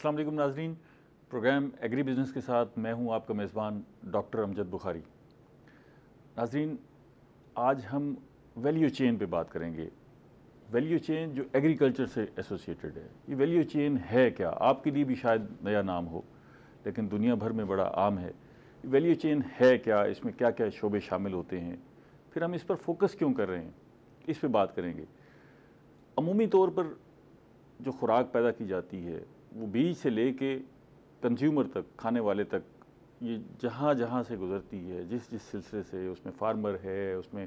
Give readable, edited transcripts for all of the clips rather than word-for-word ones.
السلام علیکم ناظرین، پروگرام ایگری بزنس کے ساتھ میں ہوں آپ کا میزبان ڈاکٹر امجد بخاری۔ ناظرین، آج ہم ویلیو چین پہ بات کریں گے۔ ویلیو چین جو ایگریکلچر سے ایسوسیٹڈ ہے، یہ ویلیو چین ہے کیا؟ آپ کے لیے بھی شاید نیا نام ہو، لیکن دنیا بھر میں بڑا عام ہے۔ ویلیو چین ہے کیا؟ اس میں کیا کیا شعبے شامل ہوتے ہیں؟ پھر ہم اس پر فوکس کیوں کر رہے ہیں؟ اس پہ بات کریں گے۔ عمومی طور پر جو خوراک پیدا کی جاتی ہے، وہ بیج سے لے کے کنزیومر تک، کھانے والے تک، یہ جہاں جہاں سے گزرتی ہے، جس سلسلے سے، اس میں فارمر ہے، اس میں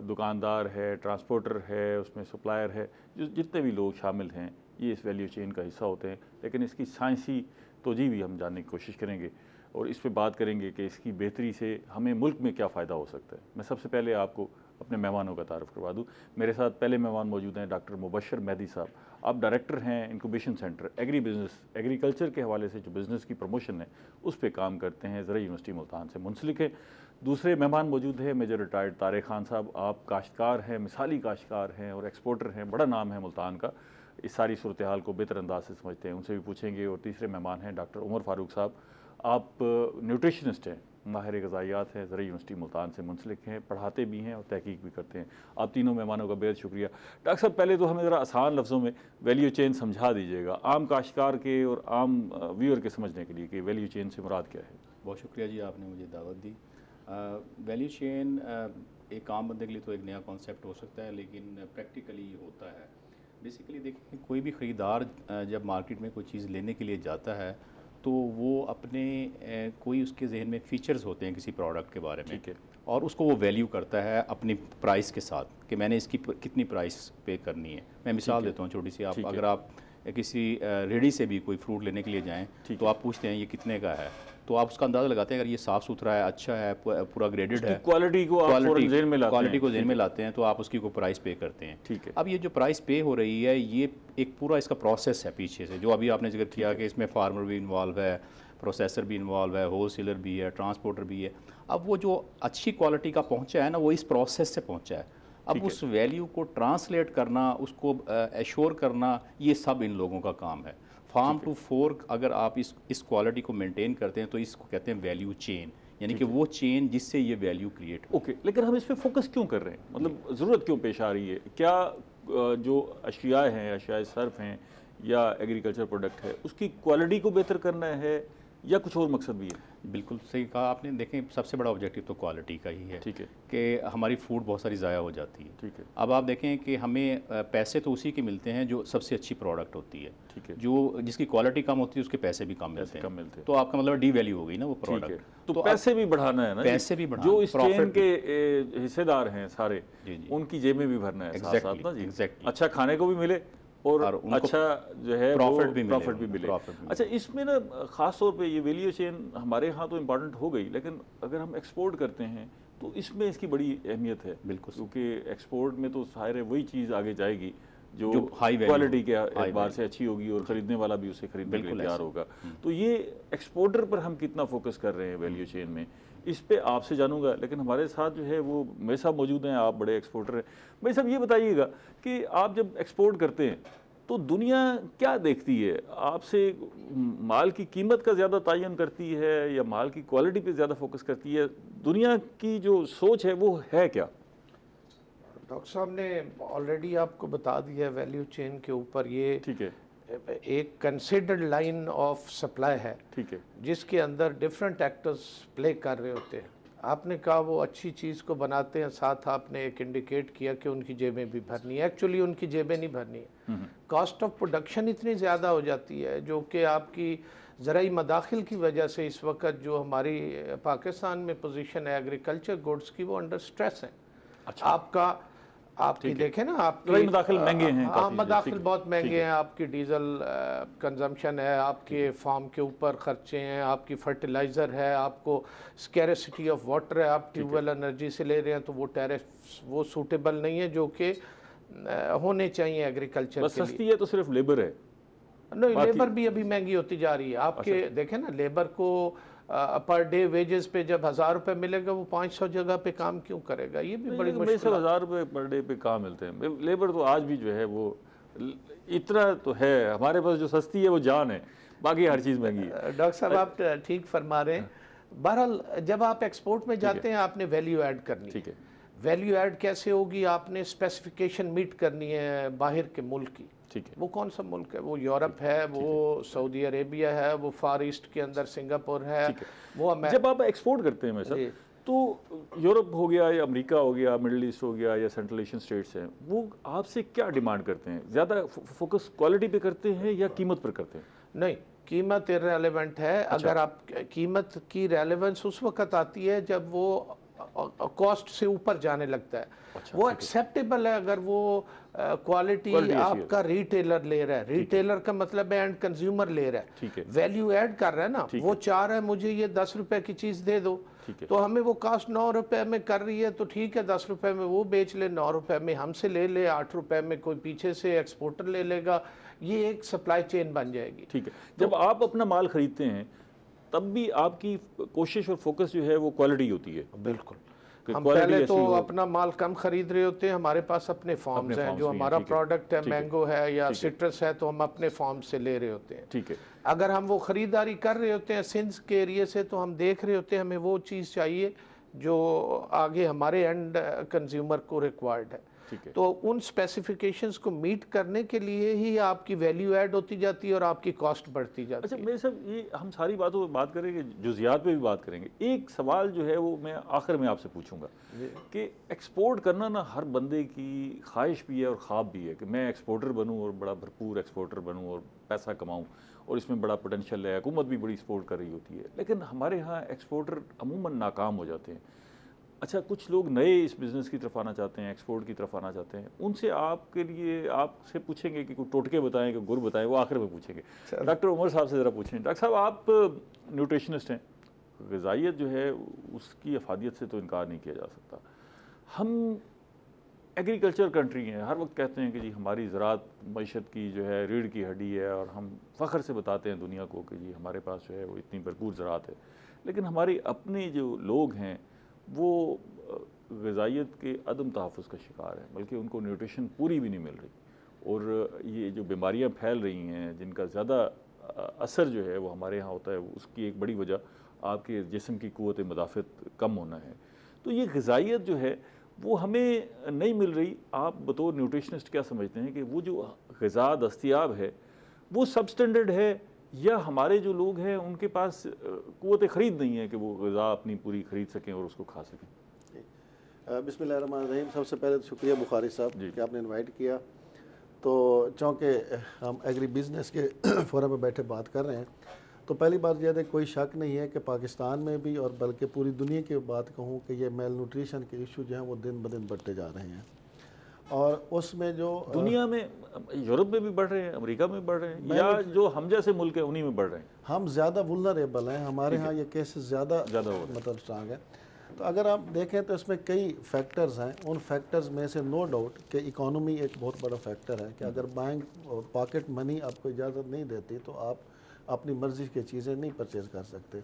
دکاندار ہے، ٹرانسپورٹر ہے، اس میں سپلائر ہے، جتنے بھی لوگ شامل ہیں، یہ اس ویلیو چین کا حصہ ہوتے ہیں۔ لیکن اس کی سائنسی توجہ بھی ہم جاننے کی کوشش کریں گے اور اس پہ بات کریں گے کہ اس کی بہتری سے ہمیں ملک میں کیا فائدہ ہو سکتا ہے۔ میں سب سے پہلے آپ کو اپنے مہمانوں کا تعارف کروا دوں۔ میرے ساتھ پہلے مہمان موجود ہیں ڈاکٹر مبشر مہدی صاحب۔ آپ ڈائریکٹر ہیں incubation centre agri business, agriculture کے حوالے سے جو بزنس کی پروموشن ہے اس پہ کام کرتے ہیں، زرعی یونیورسٹی ملتان سے منسلک ہیں۔ دوسرے مہمان موجود ہیں میجر ریٹائرڈ طارق خان صاحب۔ آپ کاشتکار ہیں، مثالی کاشتکار ہیں اور ایکسپورٹر ہیں، بڑا نام ہے ملتان کا، اس ساری صورتحال کو بہتر انداز سے سمجھتے ہیں، ان سے بھی پوچھیں گے۔ اور تیسرے مہمان ہیں ڈاکٹر عمر فاروق صاحب۔ آپ نیوٹریشنسٹ ہیں، ماہر غذائیات ہیں، زرعی یونیورسٹی ملتان سے منسلک ہیں، پڑھاتے بھی ہیں اور تحقیق بھی کرتے ہیں۔ آپ تینوں مہمانوں کا بہت شکریہ۔ ڈاکٹر صاحب، پہلے تو ہمیں ذرا آسان لفظوں میں ویلیو چین سمجھا دیجیے گا، عام کاشتکار کے اور عام ویور کے سمجھنے کے لیے، کہ ویلیو چین سے مراد کیا ہے؟ بہت شکریہ جی، آپ نے مجھے دعوت دی۔ ویلیو چین ایک عام بندے کے لیے تو ایک نیا کانسیپٹ ہو سکتا ہے، لیکن پریکٹیکلی ہوتا ہے۔ بیسیکلی دیکھیں، کوئی بھی خریدار جب مارکیٹ میں کوئی چیز لینے کے لیے جاتا ہے تو وہ اپنے کوئی اس کے ذہن میں فیچرز ہوتے ہیں کسی پروڈکٹ کے بارے میں، اور اس کو وہ ویلیو کرتا ہے اپنی پرائس کے ساتھ کہ میں نے اس کی کتنی پرائس پے کرنی ہے۔ میں مثال دیتا ہوں چھوٹی سی، اگر آپ کسی ریڈی سے بھی کوئی فروٹ لینے کے لیے جائیں تو آپ پوچھتے ہیں یہ کتنے کا ہے، تو آپ اس کا اندازہ لگاتے ہیں، اگر یہ صاف ستھرا ہے، اچھا ہے، پورا گریڈڈ ہے، کوالٹی کو ذہن میں لاتے ہیں، تو آپ اس کی کوئی پرائس پے کرتے ہیں۔ ٹھیک ہے۔ اب یہ جو پرائس پے ہو رہی ہے، یہ ایک پورا اس کا پروسیس ہے پیچھے سے، جو ابھی آپ نے ذکر کیا کہ اس میں فارمر بھی انوالو ہے، پروسیسر بھی انوالو ہے، ہول سیلر بھی ہے، ٹرانسپورٹر بھی ہے۔ اب وہ جو اچھی کوالٹی کا پہنچا ہے نا، وہ اس پروسیس سے پہنچا ہے۔ اب اس ویلیو کو ٹرانسلیٹ کرنا، اس کو ایشور کرنا، یہ سب ان لوگوں کا کام ہے۔ فارم ٹو فورک اگر آپ اس کوالٹی کو مینٹین کرتے ہیں تو اس کو کہتے ہیں ویلیو چین، یعنی کہ وہ چین جس سے یہ ویلیو کریٹ ہو۔ اوکے، لیکن ہم اس پہ فوکس کیوں کر رہے ہیں؟ مطلب ضرورت کیوں پیش آ رہی ہے؟ کیا جو اشیاء ہیں، اشیاء صرف ہیں یا ایگریکلچر پروڈکٹ ہے، اس کی کوالٹی کو بہتر کرنا ہے یا کچھ اور مقصد بھی ہے؟ بالکل صحیح کہا آپ نے۔ دیکھیں، سب سے بڑا آبجیکٹیو تو کوالٹی کا ہی ہے، ٹھیک ہے، کہ ہماری فوڈ بہت ساری ضائع ہو جاتی ہے۔ ٹھیک ہے۔ اب آپ دیکھیں کہ ہمیں پیسے تو اسی کے ملتے ہیں جو سب سے اچھی پروڈکٹ ہوتی ہے، ٹھیک ہے، جو جس کی کوالٹی کم ہوتی ہے اس کے پیسے بھی کم ملتے ہیں، تو آپ کا مطلب ڈی ویلیو ہو گئی نا وہ پروڈکٹ۔ تو پیسے بھی بڑھانا ہے نا، پیسے بھی بڑھانا، جو اس چین کے حصے دار ہیں سارے، ان کی جیبیں بھی بھرنا ہے ساتھ ساتھ نا جی، اچھا کھانے کو بھی ملے اور اچھا جو ہے پروفٹ بھی ملے۔ اچھا، اس میں نا خاص طور پہ یہ ویلیو چین ہمارے ہاں تو امپورٹنٹ ہو گئی، لیکن اگر ہم ایکسپورٹ کرتے ہیں تو اس میں اس کی بڑی اہمیت ہے، بالکل، کیونکہ ایکسپورٹ میں تو ظاہر ہے وہی چیز آگے جائے گی جو کوالٹی کے اعتبار سے اچھی ہوگی اور خریدنے والا بھی اسے خریدنے کے لیے تیار ہوگا۔ تو یہ ایکسپورٹر پر ہم کتنا فوکس کر رہے ہیں ویلیو چین میں، اس پہ آپ سے جانوں گا۔ لیکن ہمارے ساتھ جو ہے وہ میرے صاحب موجود ہیں، آپ بڑے ایکسپورٹر ہیں۔ بھائی صاحب، یہ بتائیے گا کہ آپ جب ایکسپورٹ کرتے ہیں تو دنیا کیا دیکھتی ہے آپ سے؟ مال کی قیمت کا زیادہ تعین کرتی ہے یا مال کی کوالٹی پہ زیادہ فوکس کرتی ہے؟ دنیا کی جو سوچ ہے وہ ہے کیا؟ ڈاکٹر صاحب نے آلریڈی آپ کو بتا دیا ہے، ویلیو چین کے اوپر یہ ٹھیک ہے، ایک کنسیڈرڈ لائن آف سپلائی ہے، ٹھیک ہے، جس کے اندر ڈیفرنٹ ایکٹرز پلے کر رہے ہوتے ہیں۔ آپ نے کہا وہ اچھی چیز کو بناتے ہیں، ساتھ آپ نے ایک انڈیکیٹ کیا کہ ان کی جیبیں بھی بھرنی ہے۔ ایکچولی ان کی جیبیں نہیں بھرنی ہے، کاسٹ آف پروڈکشن اتنی زیادہ ہو جاتی ہے، جو کہ آپ کی زرعی مداخل کی وجہ سے اس وقت جو ہماری پاکستان میں پوزیشن ہے ایگریکلچر گوڈز کی، وہ انڈر سٹریس ہے۔ آپ کی دیکھیں نا، آپ کی مداخل مہنگے ہیں، مداخل بہت مہنگے ہیں، آپ کی ڈیزل کنزمپشن ہے، آپ کے فارم کے اوپر خرچے ہیں، آپ کی فرٹیلائزر ہے، آپ کو اسکیرسٹی آف واٹر ہے، آپ ٹیوب ویل انرجی سے لے رہے ہیں، تو وہ ٹیرف وہ سوٹیبل نہیں ہے جو کہ ہونے چاہیے ایگریکلچر کے لیے۔ سستی ہے تو صرف لیبر ہے؟ نہیں، لیبر بھی ابھی مہنگی ہوتی جا رہی ہے۔ آپ کے دیکھیں نا، لیبر کو پر ڈے ویجز پہ جب 1000 روپے ملے گا، وہ 500 جگہ پہ کام کیوں کرے گا؟ یہ بھی بڑی مشکل ہے۔ 1000 روپے پر ڈے پہ کہاں ملتے ہیں؟ لیبر تو آج بھی جو ہے وہ اتنا تو ہے، ہمارے پاس جو سستی ہے وہ جان ہے۔ باقی ہر چیز مہنگی ہے. ڈاکٹر صاحب آپ ٹھیک فرما رہے ہیں. بہرحال جب آپ ایکسپورٹ میں جاتے ہیں آپ نے ویلیو ایڈ کرنی ٹھیک ہے. ویلیو ایڈ کیسے ہوگی؟ آپ نے اسپیسیفیکیشن میٹ کرنی ہے باہر کے ملک کی. ٹھیک ہے. وہ کون سا ملک ہے؟ وہ یورپ ہے, وہ سعودی عربیہ ہے, وہ فار ایسٹ کے اندر سنگاپور ہے, وہ جب آپ ایکسپورٹ کرتے ہیں میں سر تو یورپ ہو گیا یا امریکہ ہو گیا, مڈل ایسٹ ہو گیا یا سینٹرل ایشین اسٹیٹس ہیں, وہ آپ سے کیا ڈیمانڈ کرتے ہیں؟ زیادہ فوکس کوالٹی پہ کرتے ہیں یا قیمت پر کرتے ہیں؟ نہیں, قیمت ریلیونٹ ہے. اگر آپ قیمت کی ریلیونس اس وقت آتی ہے جب وہ کاسٹ سے اوپر جانے لگتا ہے. وہ ایکسیپٹیبل ہے اگر وہ کوالٹی آپ کا ریٹیلر لے رہا ہے. ریٹیلر کا مطلب ہے اینڈ کنزیومر لے رہا ہے, ویلیو ایڈ کر رہا ہے نا. وہ چاہ رہا ہے مجھے یہ 10 روپے کی چیز دے دو, تو ہمیں وہ کاسٹ 9 روپے میں کر رہی ہے, تو ٹھیک ہے 10 روپے میں وہ بیچ لے, 9 روپے میں ہم سے لے لے, 8 روپے میں کوئی پیچھے سے ایکسپورٹر لے لے گا. یہ ایک سپلائی چین بن جائے گی. ٹھیک ہے. جب آپ اپنا مال خریدتے ہیں تب بھی آپ کی کوشش اور فوکس جو ہے وہ کوالٹی ہوتی ہے؟ بالکل. ہم پہلے تو اپنا مال کم خرید رہے ہوتے ہیں, ہمارے پاس اپنے فارمز ہیں, جو ہمارا پروڈکٹ ہے مینگو ہے یا سٹرس ہے تو ہم اپنے فارم سے لے رہے ہوتے ہیں. ٹھیک ہے. اگر ہم وہ خریداری کر رہے ہوتے ہیں سندھ کے ایریے سے, تو ہم دیکھ رہے ہوتے ہیں ہمیں وہ چیز چاہیے جو آگے ہمارے اینڈ کنزیومر کو ریکوائرڈ ہے. تو ان اسپیسیفیکیشنز کو میٹ کرنے کے لیے ہی آپ کی ویلیو ایڈ ہوتی جاتی ہے اور آپ کی کاسٹ بڑھتی جاتی ہے. اچھا میرے صاحب, یہ ہم ساری باتوں پہ بات کریں گے, جزیات پہ بھی بات کریں گے. ایک سوال جو ہے وہ میں آخر میں آپ سے پوچھوں گا کہ ایکسپورٹ کرنا نا ہر بندے کی خواہش بھی ہے اور خواب بھی ہے کہ میں ایکسپورٹر بنوں اور بڑا بھرپور ایکسپورٹر بنوں اور پیسہ کماؤں, اور اس میں بڑا پوٹینشیل ہے, حکومت بھی بڑی سپورٹ کر رہی ہوتی ہے. لیکن ہمارے ہاں ایکسپورٹر عموماً ناکام ہو جاتے ہیں. اچھا, کچھ لوگ نئے اس بزنس کی طرف آنا چاہتے ہیں, ایکسپورٹ کی طرف آنا چاہتے ہیں, ان سے آپ کے لیے آپ سے پوچھیں گے کہ کوئی ٹوٹکے بتائیں کہ گر بتائیں, وہ آخر میں پوچھیں گے. ڈاکٹر عمر صاحب سے ذرا پوچھیں. ڈاکٹر صاحب آپ نیوٹریشنسٹ ہیں, غذائیت جو ہے اس کی افادیت سے تو انکار نہیں کیا جا سکتا. ہم ایگریکلچر کنٹری ہیں, ہر وقت کہتے ہیں کہ جی ہماری زراعت معیشت کی جو ہے ریڑھ کی ہڈی ہے, اور ہم فخر سے بتاتے ہیں دنیا کو کہ جی ہمارے پاس جو ہے وہ اتنی بھرپور زراعت ہے. لیکن ہمارے اپنے جو لوگ ہیں وہ غذائیت کے عدم تحفظ کا شکار ہیں, بلکہ ان کو نیوٹریشن پوری بھی نہیں مل رہی. اور یہ جو بیماریاں پھیل رہی ہیں جن کا زیادہ اثر جو ہے وہ ہمارے ہاں ہوتا ہے, اس کی ایک بڑی وجہ آپ کے جسم کی قوت مدافعت کم ہونا ہے. تو یہ غذائیت جو ہے وہ ہمیں نہیں مل رہی. آپ بطور نیوٹریشنسٹ کیا سمجھتے ہیں کہ وہ جو غذا دستیاب ہے وہ سب سٹینڈرڈ ہے, یا ہمارے جو لوگ ہیں ان کے پاس قوت خرید نہیں ہے کہ وہ غذا اپنی پوری خرید سکیں اور اس کو کھا سکیں؟ بسم اللہ الرحمن الرحیم. سب سے پہلے شکریہ بخاری صاحب کہ آپ نے انوائٹ کیا. تو چونکہ ہم ایگری بزنس کے فورم میں بیٹھے بات کر رہے ہیں, تو پہلی بات یہ ہے کوئی شک نہیں ہے کہ پاکستان میں بھی اور بلکہ پوری دنیا کی بات کہوں کہ یہ میل نیوٹریشن کے ایشو جو ہیں وہ دن بدن بڑھتے جا رہے ہیں. اور اس میں جو دنیا میں یورپ میں بھی بڑھ رہے ہیں, امریکہ میں بڑھ رہے ہیں, یا جو ہم جیسے ملک ہیں انہی میں بڑھ رہے ہیں؟ ہم زیادہ ولنریبل ہیں, ہمارے ہاں یہ کیسز زیادہ مطلب اسٹرانگ ہے. تو اگر آپ دیکھیں تو اس میں کئی فیکٹرز ہیں. ان فیکٹرز میں سے نو ڈاؤٹ کہ اکانومی ایک بہت بڑا فیکٹر ہے, کہ اگر بینک پاکٹ منی آپ کو اجازت نہیں دیتی تو آپ اپنی مرضی کی چیزیں نہیں پرچیز کر سکتے.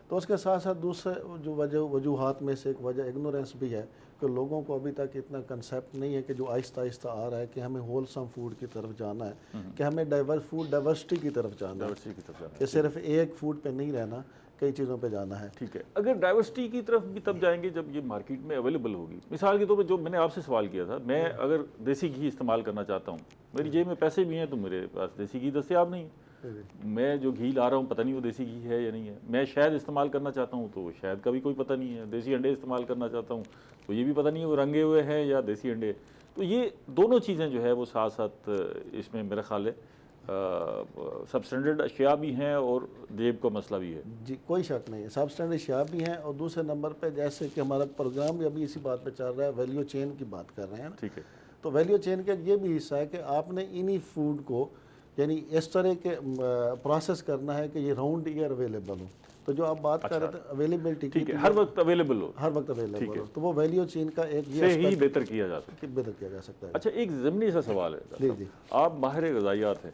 تو اس کے ساتھ ساتھ دوسرے جو وجوہات میں سے ایک وجہ ایگنورنس بھی ہے, کہ لوگوں کو ابھی تک اتنا کنسیپٹ نہیں ہے کہ جو آہستہ آہستہ آ رہا ہے کہ ہمیں ہولسم فوڈ کی طرف جانا ہے, کہ ہمیں فوڈ ڈائیورسٹی کی طرف جانا ہے, کہ صرف ایک فوڈ پہ نہیں رہنا, کئی چیزوں پہ جانا ہے. ٹھیک ہے. اگر ڈائیورسٹی کی طرف بھی تب جائیں گے جب یہ مارکیٹ میں اویلیبل ہوگی. مثال کے طور پہ جو میں نے آپ سے سوال کیا تھا, میں اگر دیسی گھی استعمال کرنا چاہتا ہوں, میری جیب میں پیسے بھی ہیں تو میرے پاس دیسی گھی دستیاب نہیں ہے. میں جو گھی لا رہا ہوں پتہ نہیں وہ دیسی گھی ہے یا نہیں ہے. میں شہد استعمال کرنا چاہتا ہوں تو شہد کا بھی کوئی پتہ نہیں ہے. دیسی انڈے استعمال کرنا چاہتا ہوں تو یہ بھی پتہ نہیں ہے وہ رنگے ہوئے ہیں یا دیسی انڈے. تو یہ دونوں چیزیں جو ہے وہ ساتھ ساتھ اس میں میرا خیال ہے سب سٹینڈرڈ اشیاء بھی ہیں اور جیب کا مسئلہ بھی ہے. جی کوئی شک نہیں ہے, سب سٹینڈرڈ اشیاء بھی ہیں. اور دوسرے نمبر پہ جیسے کہ ہمارا پروگرام بھی ابھی اسی بات پہ چل رہا ہے, ویلیو چین کی بات کر رہے ہیں. ٹھیک ہے. تو ویلیو چین کا یہ بھی حصہ ہے کہ آپ نے انہی فوڈ کو یعنی اس طرح کے پروسیس کرنا ہے کہ یہ راؤنڈ ایئر اویلیبل ہو. تو جو آپ بات کر رہے تھے اویلیبلٹی کی, ہر وقت اویلیبل ہو, ہر وقت اویلیبل ہو, تو وہ ویلیو چین کا ایک سے ہی بہتر کیا جا سکتا ہے. بہتر کیا جا سکتا ہے. اچھا ایک ضمنی سا سوال ہے, جی جی آپ ماہر غذائیات ہیں,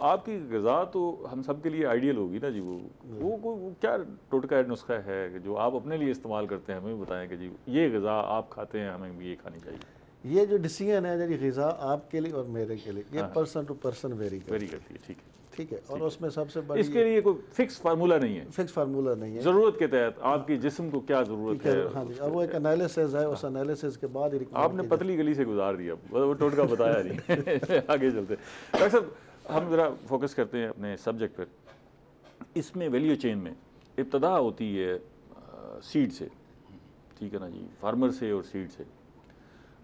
آپ کی غذا تو ہم سب کے لیے آئیڈیل ہوگی نا جی, وہ کیا ٹوٹکا نسخہ ہے کہ جو آپ اپنے لیے استعمال کرتے ہیں, ہمیں بتائیں کہ جی یہ غذا آپ کھاتے ہیں ہمیں بھی یہ کھانی چاہیے. یہ جو ڈیسیژن ہے غذا آپ کے لیے اور میرے کے لیے, یہ پرسن ٹو پرسن ویری کرتی ہے. ٹھیک ہے. ٹھیک ہے, اور اس میں سب سے بڑی اس کے لیے کوئی فکس فارمولہ نہیں ہے, فکس فارمولہ نہیں ہے, ضرورت کے تحت آپ کی جسم کو کیا ضرورت ہے. ہاں جی, اب وہ ایک انالیسز ہے, اس انالیسز کے بعد آپ نے پتلی گلی سے گزار دیا, وہ ٹوٹکا بتایا نہیں. آگے چلتے ڈاکٹر صاحب, ہم ذرا فوکس کرتے ہیں اپنے سبجیکٹ پر. اس میں ویلیو چین میں ابتدا ہوتی ہے سیڈ سے, ٹھیک ہے نا جی, فارمر سے اور سیڈ سے.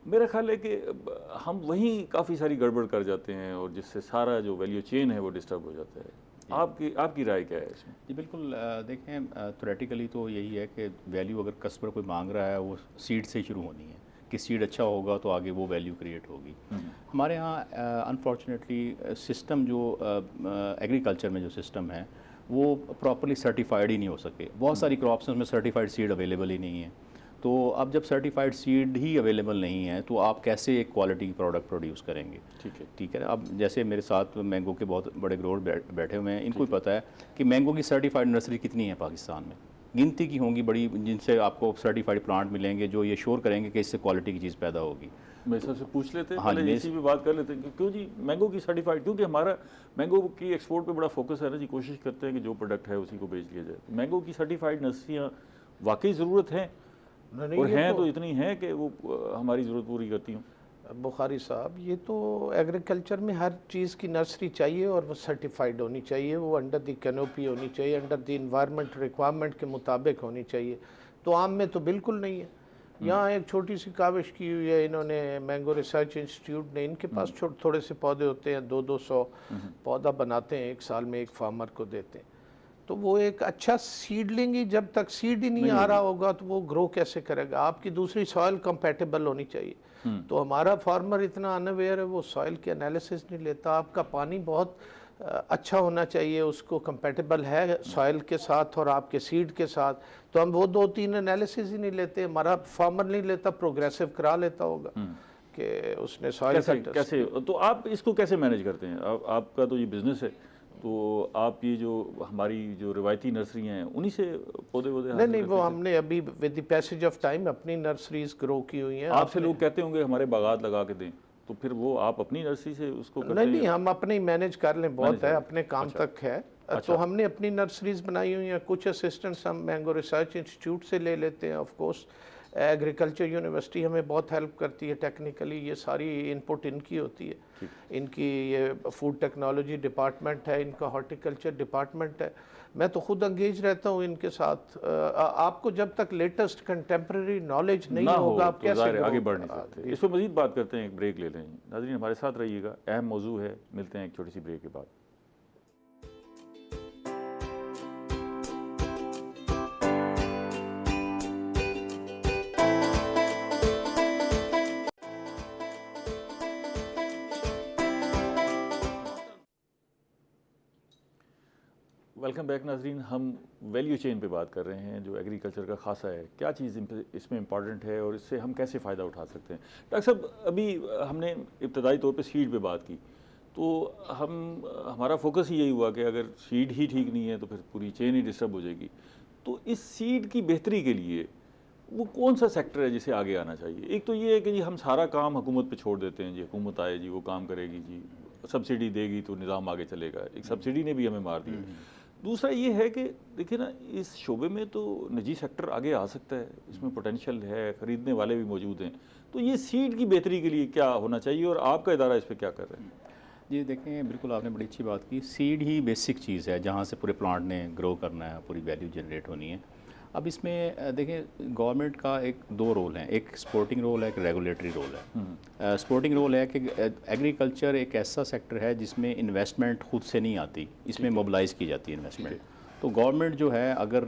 میرا خیال ہے کہ ہم وہیں کافی ساری گڑبڑ کر جاتے ہیں اور جس سے سارا جو ویلیو چین ہے وہ ڈسٹرب ہو جاتا ہے. آپ کی رائے کیا ہے اس میں؟ جی بالکل, دیکھیں تھیوریٹیکلی تو یہی ہے کہ ویلیو اگر کسٹمر کوئی مانگ رہا ہے وہ سیڈ سے شروع ہونی ہے, کہ سیڈ اچھا ہوگا تو آگے وہ ویلیو کریٹ ہوگی. ہمارے ہاں انفارچونیٹلی سسٹم جو ایگریکلچر میں جو سسٹم ہے وہ پراپرلی سرٹیفائڈ ہی نہیں ہو سکے. بہت ساری کراپس میں سرٹیفائڈ سیڈ اویلیبل ہی نہیں ہے. تو اب جب سرٹیفائڈ سیڈ ہی اویلیبل نہیں ہے تو آپ کیسے ایک کوالٹی کی پروڈکٹ پروڈیوس کریں گے؟ ٹھیک ہے. اب جیسے میرے ساتھ مینگو کے بہت بڑے گروور بیٹھے ہوئے ہیں, ان کو بھی پتہ ہے کہ مینگو کی سرٹیفائڈ نرسری کتنی ہے پاکستان میں, گنتی کی ہوں گی بڑی, جن سے آپ کو سرٹیفائڈ پلانٹ ملیں گے جو یہ شور کریں گے کہ اس سے کوالٹی کی چیز پیدا ہوگی. میں سب سے پوچھ لیتے ہیں, پہلے اسی پہ بات کر لیتے ہیں, کیوں جی مینگو کی سرٹیفائڈ, کیونکہ ہمارا مینگو کی ایکسپورٹ پہ بڑا فوکس ہے نا جی, کوشش کرتے ہیں کہ جو پروڈکٹ ہے اسی کو بیچ لیا جائے. مینگو کی سرٹیفائڈ نرسریاں واقعی ضرورت ہیں, اور ہیں تو اتنی ہیں کہ وہ ہماری ضرورت پوری کرتی ہوں؟ بخاری صاحب, یہ تو ایگریکلچر میں ہر چیز کی نرسری چاہیے اور وہ سرٹیفائڈ ہونی چاہیے, وہ انڈر دی کینوپی ہونی چاہیے, انڈر دی انوائرمنٹ ریکوائرمنٹ کے مطابق ہونی چاہیے. تو عام میں تو بالکل نہیں ہے. یہاں ایک چھوٹی سی کاوش کی ہوئی ہے انہوں نے, مینگو ریسرچ انسٹیٹیوٹ نے, ان کے پاس تھوڑے سے پودے ہوتے ہیں, 200 پودا بناتے ہیں ایک سال میں, ایک فارمر کو دیتے ہیں. تو وہ ایک اچھا سیڈلنگ ہی, جب تک سیڈ ہی نہیں آ رہا ہوگا تو وہ گرو کیسے کرے گا؟ آپ کی دوسری سوائل کمپیٹیبل ہونی چاہیے. تو ہمارا فارمر اتنا انویئر ہے, وہ سوائل کے انالیسس نہیں لیتا. آپ کا پانی بہت اچھا ہونا چاہیے, اس کو کمپیٹیبل ہے سوائل کے ساتھ اور آپ کے سیڈ کے ساتھ, تو ہم وہ 2-3 انالیسس ہی نہیں لیتے. ہمارا فارمر نہیں لیتا, پروگریسو کرا لیتا ہوگا کہ اس نے سوائل کیسے. تو آپ اس کو کیسے مینیج کرتے ہیں؟ آپ کا تو یہ بزنس ہے, تو آپ یہ جو ہماری جو روایتی نرسری ہیں انہی سے پودے نہیں, وہ ہم نے ابھی with the passage of time اپنی نرسریز گرو کی ہوئی ہیں. آپ سے لوگ کہتے ہوں گے ہمارے باغات لگا کے دیں, تو پھر وہ آپ اپنی نرسری سے اس کو کرتے ہیں؟ نہیں, ہم اپنے ہی مینیج کر لیں, بہت ہے, اپنے کام تک ہے. تو ہم نے اپنی نرسریز بنائی ہوئی ہیں. کچھ اسسٹنٹس ہم مینگو ریسرچ انسٹیٹیوٹ سے لے لیتے ہیں. آف کورس ایگریکلچر یونیورسٹی ہمیں بہت ہیلپ کرتی ہے ٹیکنیکلی, یہ ساری ان پٹ ان کی ہوتی ہے. ان کی یہ فوڈ ٹیکنالوجی ڈپارٹمنٹ ہے, ان کا ہارٹیکلچر ڈپارٹمنٹ ہے. میں تو خود انگیج رہتا ہوں ان کے ساتھ. آپ کو جب تک لیٹسٹ کنٹمپریری نالج نہیں ہوگا آپ کیسے آگے بڑھ نہیں سکتے. اس پہ مزید بات کرتے ہیں, ایک بریک لے لیں. ناظرین ہمارے ساتھ رہیے گا, اہم موضوع ہے. ملتے ہیں ایک چھوٹی سی بریک کے بعد. ویلکم بیک ناظرین. ہم ویلیو چین پہ بات کر رہے ہیں جو ایگریکلچر کا خاصہ ہے. کیا چیز اس میں امپورٹنٹ ہے اور اس سے ہم کیسے فائدہ اٹھا سکتے ہیں؟ ڈاکٹر صاحب, ابھی ہم نے ابتدائی طور پہ سیڈ پہ بات کی, تو ہمارا فوکس ہی یہی ہوا کہ اگر سیڈ ہی ٹھیک نہیں ہے تو پھر پوری چین ہی ڈسٹرب ہو جائے گی. تو اس سیڈ کی بہتری کے لیے وہ کون سا سیکٹر ہے جسے آگے آنا چاہیے؟ ایک تو یہ ہے کہ جی ہم سارا کام حکومت پہ چھوڑ دیتے ہیں, جی حکومت آئے جی وہ کام کرے گی, جی سبسڈی دے گی تو نظام آگے چلے گا. ایک سبسڈی نے بھی ہمیں مار دیا. دوسرا یہ ہے کہ دیکھیں نا, اس شعبے میں تو نجی سیکٹر آگے آ سکتا ہے, اس میں پوٹینشیل ہے, خریدنے والے بھی موجود ہیں. تو یہ سیڈ کی بہتری کے لیے کیا ہونا چاہیے اور آپ کا ادارہ اس پہ کیا کر رہے ہیں؟ جی دیکھیں, بالکل آپ نے بڑی اچھی بات کی. سیڈ ہی بیسک چیز ہے جہاں سے پورے پلانٹ نے گرو کرنا ہے, پوری ویلیو جنریٹ ہونی ہے. اب اس میں دیکھیں گورنمنٹ کا ایک 2 رول ہیں, ایک سپورٹنگ رول ہے, ایک ریگولیٹری رول ہے. سپورٹنگ رول ہے کہ ایگریکلچر ایک ایسا سیکٹر ہے جس میں انویسٹمنٹ خود سے نہیں آتی, اس میں موبلائز کی جاتی ہے انویسٹمنٹ. تو گورنمنٹ جو ہے اگر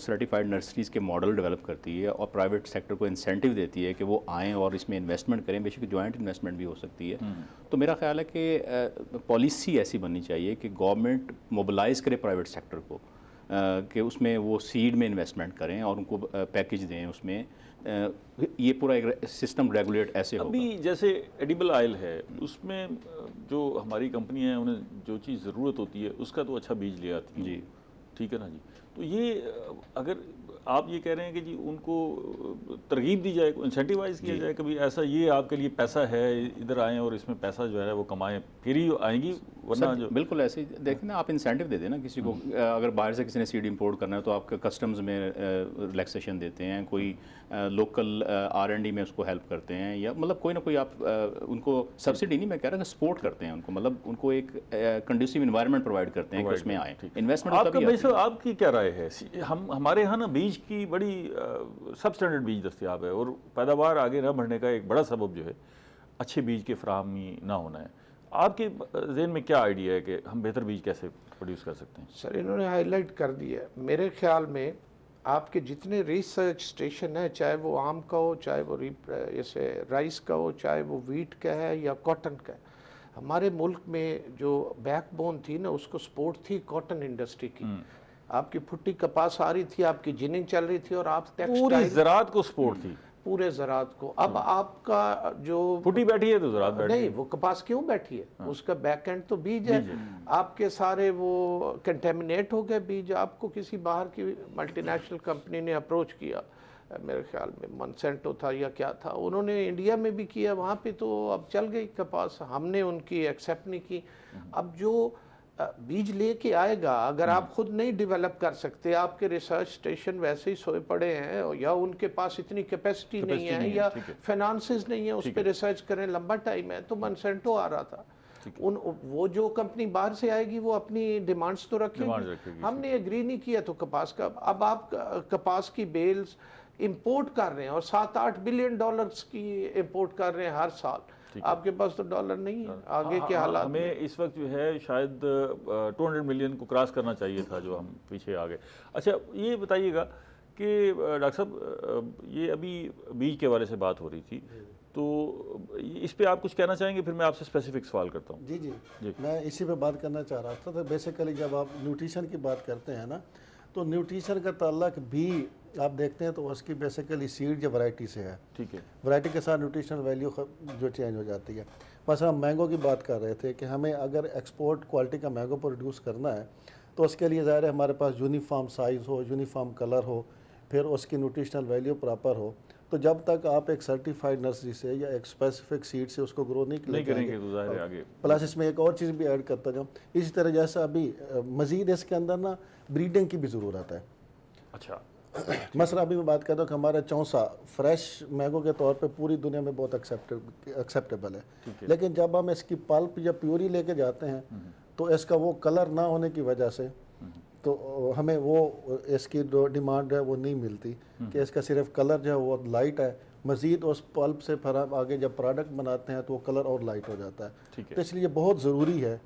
سرٹیفائڈ نرسریز کے ماڈل ڈیولپ کرتی ہے اور پرائیویٹ سیکٹر کو انسینٹیو دیتی ہے کہ وہ آئیں اور اس میں انویسٹمنٹ کریں, بے شک جوائنٹ انویسٹمنٹ بھی ہو سکتی ہے, تو میرا خیال ہے کہ پالیسی ایسی بننی چاہیے کہ گورنمنٹ موبلائز کرے پرائیویٹ سیکٹر کو کہ اس میں وہ سیڈ میں انویسٹمنٹ کریں اور ان کو پیکج دیں. اس میں یہ پورا ایک سسٹم ریگولیٹ ایسے ہوگا. ابھی جیسے ایڈیبل آئل ہے, اس میں جو ہماری کمپنی ہیں انہیں جو چیز ضرورت ہوتی ہے اس کا تو اچھا بیج لے آتی ہے. جی ٹھیک ہے نا جی. تو یہ اگر آپ یہ کہہ رہے ہیں کہ جی ان کو ترغیب دی جائے, انسینٹیوائز کیا جائے, کبھی ایسا یہ آپ کے لیے پیسہ ہے ادھر آئیں اور اس میں پیسہ جو ہے وہ کمائیں پھر ہی آئیں گی, ورنہ جو بالکل ایسے ہی دیکھیں نا, آپ انسینٹیو دے دیں نا کسی کو. اگر باہر سے کسی نے سیڈ امپورٹ کرنا ہے تو آپ کسٹمز میں ریلیکسیشن دیتے ہیں, کوئی لوکل R&D میں اس کو ہیلپ کرتے ہیں, یا مطلب کوئی نہ کوئی آپ ان کو سبسڈی نہیں میں کہہ رہا کہ سپورٹ کرتے ہیں ان کو, مطلب ان کو ایک کنڈیوسیو انوائرمنٹ پرووائڈ کرتے ہیں کہ اس میں آئیں. انویسٹمنٹ آپ کا بھائی صاحب آپ کی کیا رائے ہے؟ ہمارے یہاں نا بیج کی بڑی سب اسٹینڈرڈ بیج دستیاب ہے, اور پیداوار آگے نہ بڑھنے کا ایک بڑا سبب جو ہے اچھے بیج کی فراہمی نہ ہونا ہے. آپ کے ذہن میں کیا آئیڈیا ہے کہ ہم بہتر بیج کیسے پروڈیوس کر سکتے ہیں؟ سر انہوں نے ہائی لائٹ کر دیا ہے. میرے خیال میں آپ کے جتنے ریسرچ اسٹیشن ہیں, چاہے وہ آم کا ہو, چاہے وہ جیسے رائس کا ہو, چاہے وہ ویٹ کا ہے یا کاٹن کا ہے, ہمارے ملک میں جو بیک بون تھی نا اس کو سپورٹ تھی کاٹن انڈسٹری کی. آپ کی پھٹی کپاس آ رہی تھی, آپ کی جننگ چل رہی تھی, اور آپ پوری زراعت کو سپورٹ تھی, پورے زراعت کو. اب آپ کا جو پھٹی بیٹھی ہے تو زراعت بیٹھی نہیں, وہ کپاس کیوں بیٹھی ہے, اس کا بیک اینڈ تو بیج ہے. آپ کے سارے وہ کنٹیمنیٹ ہو گئے بیج. آپ کو کسی باہر کی ملٹی نیشنل کمپنی نے اپروچ کیا, میرے خیال میں منسینٹو تھا یا کیا تھا, انہوں نے انڈیا میں بھی کیا, وہاں پہ تو اب چل گئی کپاس, ہم نے ان کی ایکسیپٹ نہیں کی. اب جو بیج لے کے آئے گا, اگر آپ خود نہیں ڈیولپ کر سکتے, آپ کے ریسرچ اسٹیشن ویسے ہی سوئے پڑے ہیں, یا ان کے پاس اتنی کیپیسٹی نہیں ہے, یا فائنانسز نہیں ہے اس پہ ریسرچ کریں, لمبا ٹائم ہے. تو منسینٹو آ رہا تھا, وہ جو کمپنی باہر سے آئے گی وہ اپنی ڈیمانڈز تو رکھے گی. ہم نے ایگری نہیں کیا تو کپاس کا, اب آپ کپاس کی بیلز امپورٹ کر رہے ہیں اور $7-8 بلین کی امپورٹ کر رہے ہیں ہر سال. آپ کے پاس تو ڈالر نہیں ہے. آگے کے حالات ہمیں اس وقت جو ہے شاید 200 ملین کو کراس کرنا چاہیے تھا, جو ہم پیچھے آ گئے. اچھا یہ بتائیے گا کہ ڈاکٹر صاحب یہ ابھی بیج کے حوالے سے بات ہو رہی تھی, تو اس پہ آپ کچھ کہنا چاہیں گے, پھر میں آپ سے اسپیسیفک سوال کرتا ہوں. جی میں اسی پہ بات کرنا چاہ رہا تھا. تو بیسیکلی جب آپ نیوٹریشن کی بات کرتے ہیں نا, تو نیوٹریشن کا تعلق بھی آپ دیکھتے ہیں تو اس کی بیسیکلی سیڈ یا ورائٹی سے ہے. ٹھیک ہے, ورائٹی کے ساتھ نیوٹریشن ویلیو جو چینج ہو جاتی ہے. مثلا ہم مینگو کی بات کر رہے تھے کہ ہمیں اگر ایکسپورٹ کوالٹی کا مینگو پروڈیوس کرنا ہے تو اس کے لیے ظاہر ہے ہمارے پاس یونیفارم سائز ہو, یونیفارم کلر ہو, پھر اس کی نیوٹریشنل ویلیو پراپر ہو. تو جب تک آپ ایک سرٹیفائڈ نرسری سے یا ایک اسپیسیفک سیڈ سے اس کو گرو نہیں کریں گے تو ظاہر ہے آگے. پلس اس میں ایک اور چیز بھی ایڈ کرتا جاؤں, اسی طرح جیسا ابھی مزید اس کے اندر نا بریڈنگ کی بھی ضرورت ہے. اچھا, مثلا ابھی میں بات کرتا ہوں کہ ہمارا چونسا فریش مینگو کے طور پہ پوری دنیا میں بہت ایکسیپٹیبل ہے, لیکن جب ہم اس کی پلپ یا پیوری لے کے جاتے ہیں تو اس کا وہ کلر نہ ہونے کی وجہ سے تو ہمیں وہ اس کی جو ڈیمانڈ ہے وہ نہیں ملتی, کہ اس کا صرف کلر جو ہے وہ لائٹ ہے. مزید اس پلپ سے پھر ہم آگے جب پروڈکٹ بناتے ہیں تو وہ کلر اور لائٹ ہو جاتا ہے. تو اس لیے بہت ضروری ہے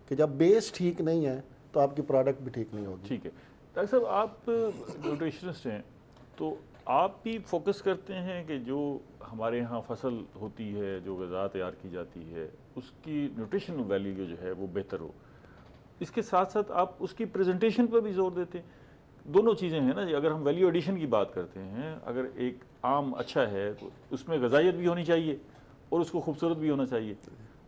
کہ جب بیس ٹھیک نہیں ہے تو آپ کی پروڈکٹ بھی ٹھیک نہیں ہوگی. ٹھیک ہے ڈاکٹر صاحب, آپ نیوٹریشنسٹ ہیں تو آپ بھی فوکس کرتے ہیں کہ جو ہمارے ہاں فصل ہوتی ہے, جو غذا تیار کی جاتی ہے, اس کی نیوٹریشن ویلیو جو ہے وہ بہتر ہو. اس کے ساتھ ساتھ آپ اس کی پریزنٹیشن پر بھی زور دیتے ہیں. دونوں چیزیں ہیں نا جی. اگر ہم ویلیو ایڈیشن کی بات کرتے ہیں, اگر ایک آم اچھا ہے تو اس میں غذائیت بھی ہونی چاہیے اور اس کو خوبصورت بھی ہونا چاہیے.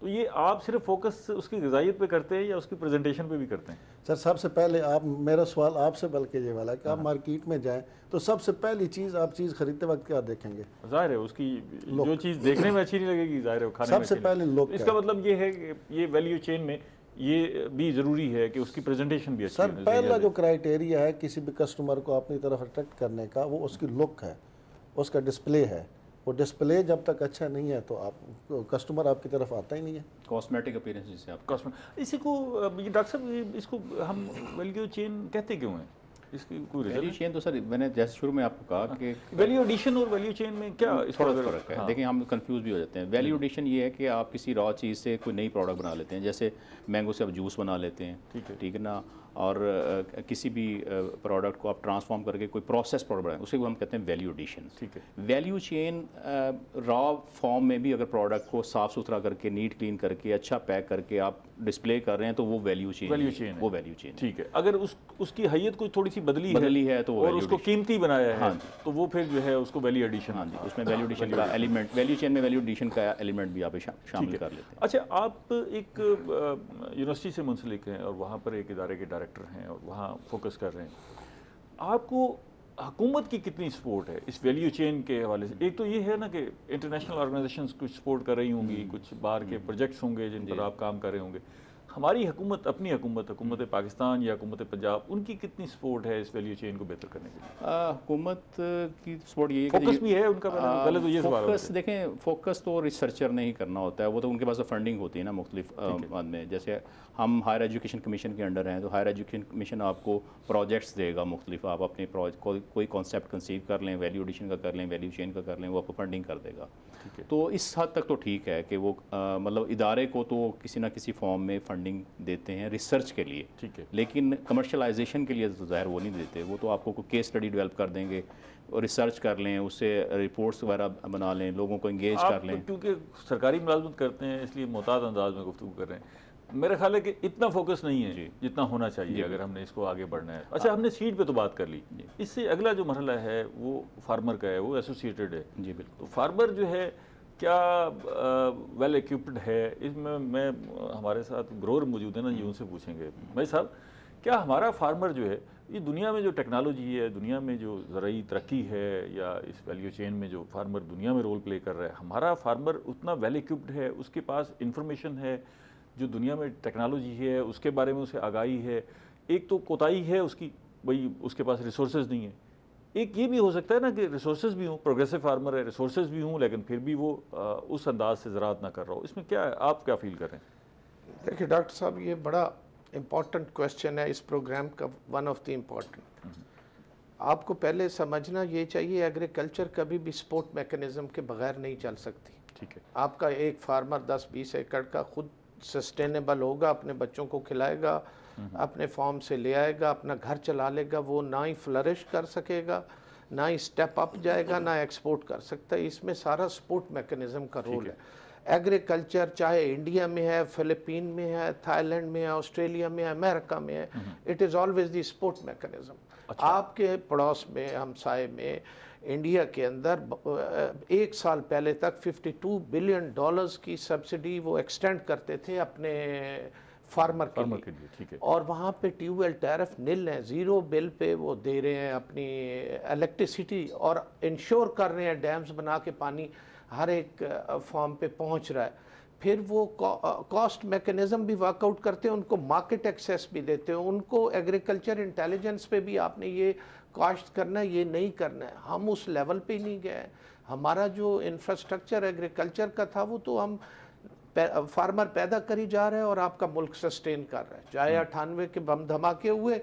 تو یہ آپ صرف فوکس اس کی غذائیت پہ کرتے ہیں یا اس کی پریزنٹیشن پہ بھی کرتے ہیں؟ سر سب سے پہلے آپ, میرا سوال آپ سے بلکہ یہ والا کہ آپ مارکیٹ میں جائیں تو سب سے پہلی چیز آپ چیز خریدتے وقت کیا دیکھیں گے؟ ظاہر ہے اس کی جو چیز دیکھنے میں اچھی نہیں لگے گی, ظاہر ہے کھانے میں سب سے پہلے لوگ. اس کا مطلب یہ ہے کہ یہ ویلیو چین میں یہ بھی ضروری ہے کہ اس کی پریزنٹیشن بھی اچھی ہے. سر پہلا جو کرائیٹیریا ہے کسی بھی کسٹمر کو اپنی طرف اٹریکٹ کرنے کا, وہ اس کی لک ہے, اس کا ڈسپلے ہے. وہ ڈسپلے جب تک اچھا نہیں ہے تو آپ کسٹمر آپ کی طرف آتا ہی نہیں ہے. کاسمیٹک اپیرنس جسے آپ اسی کو ڈاکٹر صاحب اس کو ہم ویلیو چین کہتے کیوں ہیں؟ اس کی کوئی ویلیو چین تو سر میں نے جیسے شروع میں آپ کو کہا کہ ویلیو ایڈیشن اور ویلیو چین میں کیا تھوڑا فرق ہے. دیکھیں ہم کنفیوز بھی ہو جاتے ہیں. ویلیو ایڈیشن یہ ہے کہ آپ کسی را چیز سے کوئی نئی پروڈکٹ بنا لیتے ہیں, جیسے مینگو سے آپ جوس بنا لیتے ہیں, ٹھیک ہے نا, اور کسی بھی پروڈکٹ کو آپ ٹرانسفارم کر کے کوئی پروسیس پروڈکٹ بنائیں, اسے ہم کہتے ہیں ویلیو ایڈیشن. ٹھیک ہے. ویلیو چین را فارم میں بھی اگر پروڈکٹ کو صاف ستھرا کر کے نیٹ کلین کر کے اچھا پیک کر کے آپ ڈسپلے کر رہے ہیں تو وہ ویلیو چین وہ ویلیو چین. ٹھیک ہے. اگر اس کی حیت کوئی تھوڑی سی بدلی ہے تو اور اس کو قیمتی بنایا ہے تو وہ پھر جو ہے اس کو ویلیو ایڈیشن. ہاں جی, اس میں ویلیو ایڈیشن کا ایلیمنٹ, ویلیو چین میں ویلیو ایڈیشن کا ایلیمنٹ بھی آپ شامل کر لیتے ہیں. اچھا, آپ ایک یونیورسٹی سے منسلک ہیں اور وہاں پر ایک ادارے کے ڈائریکٹر ہیں اور وہاں فوکس کر رہے ہیں, آپ کو حکومت کی کتنی سپورٹ ہے اس ویلیو چین کے حوالے سے؟ ایک تو یہ ہے نا کہ انٹرنیشنل آرگنائزیشنز کچھ سپورٹ کر رہی ہوں گی، کچھ باہر کے پروجیکٹس ہوں گے جن پر آپ کام کر رہے ہوں گے. ہماری حکومت، اپنی حکومت پاکستان یا حکومت پنجاب، ان کی کتنی سپورٹ ہے اس ویلیو چین کو بہتر کرنے کے لیے؟ حکومت کی سپورٹ یہ ہے فوکس بھی ہے ان کا؟ پہلے تو یہ سوال فوکس دیکھیں، فوکس تو ریسرچر نے ہی کرنا ہوتا ہے، وہ تو ان کے پاس فنڈنگ ہوتی ہے نا مختلف میں. جیسے ہم ہائر ایجوکیشن کمیشن کے انڈر ہیں تو ہائر ایجوکیشن کمیشن آپ کو پروجیکٹس دے گا مختلف. آپ اپنے کوئی کانسیپٹ کنسیو کر لیں، ویلیو ایڈیشن کا کر لیں، ویلیو چین کا کر لیں، وہ آپ کو فنڈنگ کر دے گا. تو اس حد تک تو ٹھیک ہے کہ وہ مطلب ادارے کو تو کسی نہ کسی فارم میں فنڈنگ دیتے ہیں ریسرچ کے لیے. ٹھیک ہے. لیکن کمرشلائزیشن کے لیے تو ظاہر وہ نہیں دیتے. وہ تو آپ کو کوئی کیس اسٹڈی ڈیولپ کر دیں گے، ریسرچ کر لیں، اس سے رپورٹس وغیرہ بنا لیں، لوگوں کو انگیج کر لیں. کیونکہ سرکاری ملازمت کرتے ہیں اس لیے محتاط انداز میں گفتگو کر رہے ہیں. میرا خیال ہے کہ اتنا فوکس نہیں ہے جتنا ہونا چاہیے اگر ہم نے اس کو آگے بڑھنا ہے. اچھا، ہم نے سیڈ پہ تو بات کر لی. اس سے اگلا جو مرحلہ ہے وہ فارمر کا ہے، وہ ایسوسیٹڈ ہے. جی بالکل. تو فارمر جو ہے کیا ویل ایکوپڈ ہے؟ اس میں ہمارے ساتھ گروور موجود ہیں نا، یہ ان سے پوچھیں گے. بھائی صاحب، کیا ہمارا فارمر جو ہے، یہ دنیا میں جو ٹیکنالوجی ہے، دنیا میں جو زرعی ترقی ہے، یا اس ویلیو چین میں جو فارمر دنیا میں رول پلے کر رہا ہے، ہمارا فارمر اتنا ویل ایکوپڈ ہے؟ اس کے پاس انفارمیشن ہے جو دنیا میں ٹیکنالوجی ہے اس کے بارے میں اسے آگاہی ہے؟ ایک تو کوتاہی ہے اس کی، بھائی اس کے پاس ریسورسز نہیں ہیں. ایک یہ بھی ہو سکتا ہے نا کہ ریسورسز بھی ہوں، پروگریسو فارمر ہے، ریسورسز بھی ہوں، لیکن پھر بھی وہ اس انداز سے زراعت نہ کر رہا ہو. اس میں کیا ہے، آپ کیا فیل کر رہے ہیں؟ دیکھیے ڈاکٹر صاحب، یہ بڑا امپورٹنٹ کویشچن ہے اس پروگرام کا، ون آف دی امپورٹنٹ. آپ کو پہلے سمجھنا یہ چاہیے ایگریکلچر کبھی بھی سپورٹ میکنزم کے بغیر نہیں چل سکتی. ٹھیک ہے. آپ کا ایک فارمر 10-20 ایکڑ کا خود سسٹینیبل ہوگا، اپنے بچوں کو کھلائے گا، اپنے فارم سے لے آئے گا، اپنا گھر چلا لے گا، وہ نہ ہی فلرش کر سکے گا، نہ ہی سٹیپ اپ جائے گا، نہ ایکسپورٹ کر سکتا ہے. اس میں سارا سپورٹ میکنزم کا رول ہے. ایگریکلچر چاہے انڈیا میں ہے، فلپین میں ہے، تھائی لینڈ میں ہے، آسٹریلیا میں ہے، امریکہ میں ہے، it is always the support mechanism. آپ کے پڑوس میں، ہمسائے میں، انڈیا کے اندر 1 سال پہلے تک $52 بلین کی سبسڈی وہ ایکسٹینڈ کرتے تھے اپنے فارمر کے لیے. اور وہاں پہ ٹیوب ویل ٹیرف نل ہے، 0 بل پہ وہ دے رہے ہیں اپنی الیکٹریسٹی، اور انشور کر رہے ہیں ڈیمز بنا کے پانی ہر ایک فارم پہ پہنچ رہا ہے. پھر وہ کاسٹ میکنزم بھی ورک آؤٹ کرتے ہیں، ان کو مارکیٹ ایکسیس بھی دیتے ہیں، ان کو ایگریکلچر انٹیلیجنس پہ بھی آپ نے یہ کاشت کرنا ہے، یہ نہیں کرنا ہے. ہم اس لیول پہ ہی نہیں گئے. ہمارا جو انفراسٹرکچر ایگریکلچر کا تھا وہ تو ہم فارمر پیدا کری جا رہے ہیں اور آپ کا ملک سسٹین کر رہا ہے. چاہے 98 کے بم دھماکے ہوئے،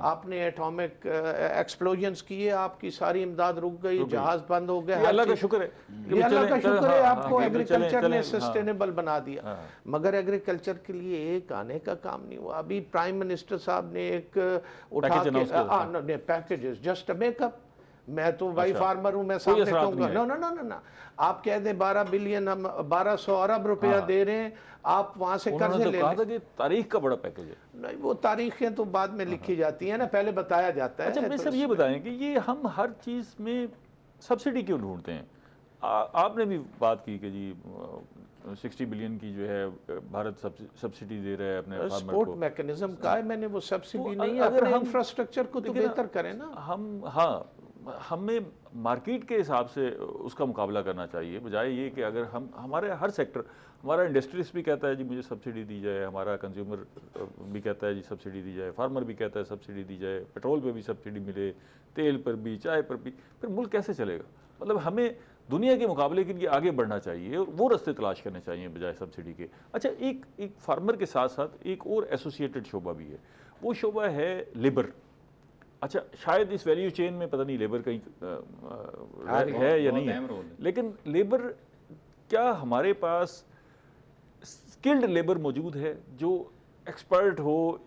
آپ نے ایٹامک ایکسپلوژنز کیے، آپ کی ساری امداد رک گئی، جہاز بند ہو گئے. اللہ کا شکر ہے، یہ اللہ کا شکر ہے آپ کو ایگریکلچر نے سسٹینیبل بنا دیا. مگر ایگریکلچر کے لیے ایک آنے کا کام نہیں ہوا. ابھی پرائم منسٹر صاحب نے ایک اٹھا کے پیکیجز جسٹ میک اپ. میں تو بھائی فارمر ہوں، میں سامنے کہوں گا نو، آپ کہہ دیں 12 بلین، ہم 1200 ارب روپیہ دے رہے ہیں، آپ وہاں سے قرضے لے لیں. کہ تاریخ کا بڑا پیکیج ہے. نہیں، وہ تاریخیں تو بعد میں لکھی جاتی ہیں نا، پہلے بتایا جاتا ہے. اچھا، میں سب یہ بتائیں کہ یہ ہم ہر چیز میں سبسڈی کیوں ڈھونڈتے ہیں؟ آپ نے بھی بات کی کہ جی 60 بلین کی جو ہے بھارت سبسڈی دے رہا ہے اپنے فارمر کو. سپورٹ میکنزم کا ہے، میں نے وہ سبسڈی نہیں ہے. اگر انفراسٹرکچر کو تو بہتر کریں نا. ہمیں مارکیٹ کے حساب سے اس کا مقابلہ کرنا چاہیے، بجائے یہ کہ اگر ہمارے ہر سیکٹر، ہمارا انڈسٹریز بھی کہتا ہے جی مجھے سبسڈی دی جائے، ہمارا کنزیومر بھی کہتا ہے جی سبسڈی دی جائے، فارمر بھی کہتا ہے سبسڈی دی جائے، پیٹرول پہ بھی سبسڈی ملے، تیل پر بھی، چائے پر بھی، پھر ملک کیسے چلے گا؟ مطلب ہمیں دنیا کے مقابلے کے لیے آگے بڑھنا چاہیے اور وہ رستے تلاش کرنے چاہیے بجائے سبسڈی کے. اچھا، ایک فارمر کے ساتھ ساتھ ایک اور ایسوسیٹڈ شعبہ بھی ہے، وہ شعبہ ہے لیبر. اچھا، شاید اس ویلیو چین میں پتہ نہیں لیبر کہیں ہے یا نہیں ہے، لیکن لیبر، کیا ہمارے پاس اسکلڈ لیبر موجود ہے جو ایکسپرٹ ہو،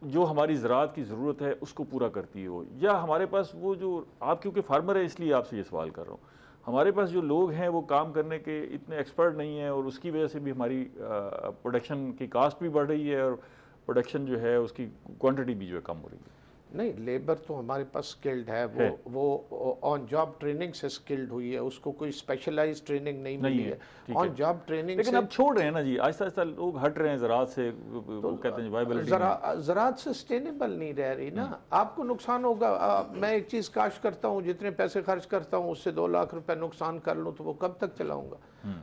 جو ہماری زراعت کی ضرورت ہے اس کو پورا کرتی ہو؟ یا ہمارے پاس وہ جو، آپ کیونکہ فارمر ہے اس لیے آپ سے یہ سوال کر رہا ہوں، ہمارے پاس جو لوگ ہیں وہ کام کرنے کے اتنے ایکسپرٹ نہیں ہیں، اور اس کی وجہ سے بھی ہماری پروڈکشن کی کاسٹ بھی بڑھ رہی ہے اور پروڈکشن جو ہے اس کی کوانٹٹی بھی جو ہے کم ہو رہی ہے. نہیں لیبر تو ہمارے پاس سکلڈ ہے, وہ آن جاب ٹریننگ سے سکلڈ ہوئی ہے, اس کو کوئی اسپیشلائز ٹریننگ نہیں ملی ہے, آن جاب ٹریننگ. لیکن اب چھوڑ رہے ہیں نا جی, آہستہ آہستہ لوگ ہٹ رہے ہیں زراعت سے, کہتے ہیں وائبلٹی زراعت سسٹینیبل نہیں رہ رہی نا. آپ کو نقصان ہوگا, میں ایک چیز کاشت کرتا ہوں, جتنے پیسے خرچ کرتا ہوں اس سے 2 لاکھ روپے نقصان کر لوں تو وہ کب تک چلاؤں گا؟